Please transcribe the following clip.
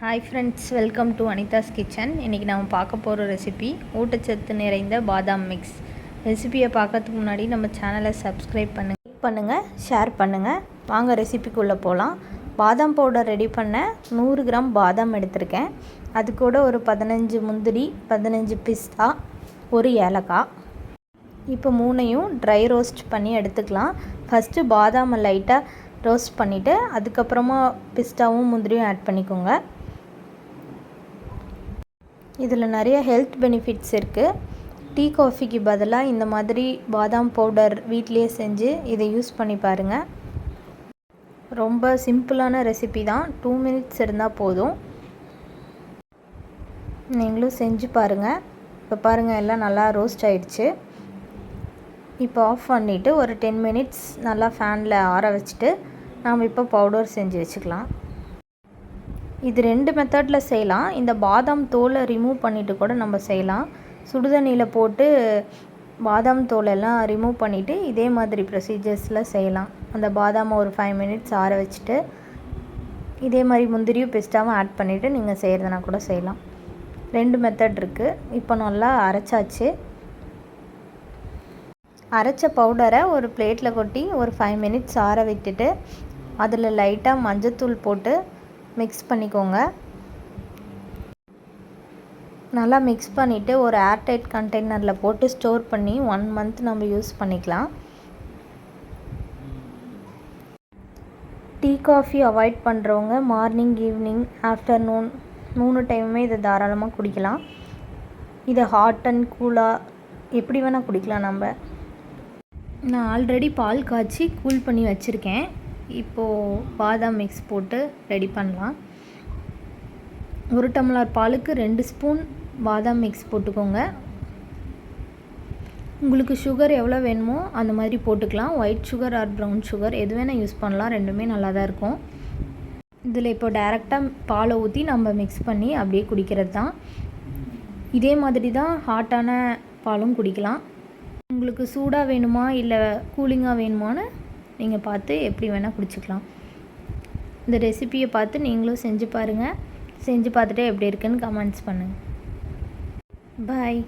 Hi friends, welcome to Anitha's kitchen. இன்றைக்கி நம்ம பார்க்க போகிற ரெசிபி ஊட்டச்சத்து நிறைந்த பாதாம் மிக்ஸ். ரெசிபியை பார்க்கறதுக்கு முன்னாடி நம்ம சேனலை சப்ஸ்கிரைப் பண்ணுங்கள், ஷேர் பண்ணுங்கள். வாங்க ரெசிபிக்குள்ளே போகலாம். பாதாம் பவுடர் ரெடி பண்ண 100 கிராம் பாதாம் எடுத்திருக்கேன். அது கூட ஒரு 15 முந்திரி, 15 பிஸ்தா, ஒரு ஏலக்காய். இப்போ 3ஐயும் ட்ரை ரோஸ்ட் பண்ணி எடுத்துக்கலாம். ஃபஸ்ட்டு பாதாமை லைட்டாக ரோஸ்ட் பண்ணிவிட்டு அதுக்கப்புறமா பிஸ்தாவும் முந்திரியும் ஆட் பண்ணிக்கோங்க. இதில் நிறைய ஹெல்த் பெனிஃபிட்ஸ் இருக்குது. டீ காஃபிக்கு பதிலாக இந்த மாதிரி பாதாம் பவுடர் வீட்டிலேயே செஞ்சு இதை யூஸ் பண்ணி பாருங்கள். ரொம்ப சிம்பிளான ரெசிபி தான். 2 மினிட்ஸ் இருந்தால் போதும். நீங்களும் செஞ்சு பாருங்கள். இப்போ பாருங்கள், எல்லாம் நல்லா ரோஸ்ட் ஆகிடுச்சு. இப்போ ஆஃப் பண்ணிவிட்டு ஒரு 10 மினிட்ஸ் நல்லா ஃபேனில் ஆற வச்சுட்டு நாம் இப்போ பவுடர் செஞ்சு வச்சுக்கலாம். இது 2 மெத்தடில் செய்யலாம். இந்த பாதாம் தோலை ரிமூவ் பண்ணிவிட்டு கூட நம்ம செய்யலாம். சுடுதண்ணியில் போட்டு பாதாம் தோலெல்லாம் ரிமூவ் பண்ணிவிட்டு இதே மாதிரி ப்ரொசீஜர்ஸில் செய்யலாம். அந்த பாதாமை ஒரு 5 மினிட்ஸ் ஆற வச்சுட்டு இதே மாதிரி முந்திரியும் பிஸ்தாவும் ஆட் பண்ணிவிட்டு நீங்கள் செய்கிறதுனா கூட செய்யலாம். 2 மெத்தட் இருக்குது. இப்போ நல்லா அரைச்சாச்சு. அரைச்ச பவுடரை ஒரு பிளேட்டில் கொட்டி ஒரு 5 மினிட்ஸ் ஆற விட்டுட்டு அதில் லைட்டாக மஞ்சத்தூள் போட்டு மிக்ஸ் பண்ணிக்கோங்க. நல்லா மிக்ஸ் பண்ணிவிட்டு ஒரு ஏர்டைட் கண்டெய்னரில் போட்டு ஸ்டோர் பண்ணி 1 மந்த் நம்ம யூஸ் பண்ணிக்கலாம். டீ காஃபி அவாய்ட் பண்ணுறவங்க மார்னிங், ஈவினிங், ஆஃப்டர்நூன் 3 டைமுமே இதை தாராளமாக குடிக்கலாம். இதை ஹாட் அண்ட் கூலாக எப்படி வேணால் குடிக்கலாம். நான் ஆல்ரெடி பால் காய்ச்சி கூல் பண்ணி வச்சுருக்கேன். இப்போது பாதாம் மிக்ஸ் போட்டு ரெடி பண்ணலாம். 1 டம்ளர் பாலுக்கு 2 ஸ்பூன் பாதாம் மிக்ஸ் போட்டுக்கோங்க. உங்களுக்கு சுகர் எவ்வளோ வேணுமோ அந்த மாதிரி போட்டுக்கலாம். White sugar R brown sugar எது வேணால் யூஸ் பண்ணலாம். ரெண்டுமே நல்லா தான் இருக்கும். இதில் இப்போ டைரெக்டாக பாலை ஊற்றி நம்ம மிக்ஸ் பண்ணி அப்படியே குடிக்கிறது தான். இதே மாதிரி தான் ஹாட்டான பாலும் குடிக்கலாம். உங்களுக்கு சூடாக வேணுமா இல்லை கூலிங்காக வேணுமான்னு நீங்கள் பார்த்து எப்படி வேணால் குடிச்சிக்கலாம். இந்த ரெசிபியை பார்த்து நீங்களும் செஞ்சு பாருங்கள். செஞ்சு பார்த்துட்டு எப்படி இருக்குன்னு கமெண்ட்ஸ் பண்ணுங்கள். பாய்.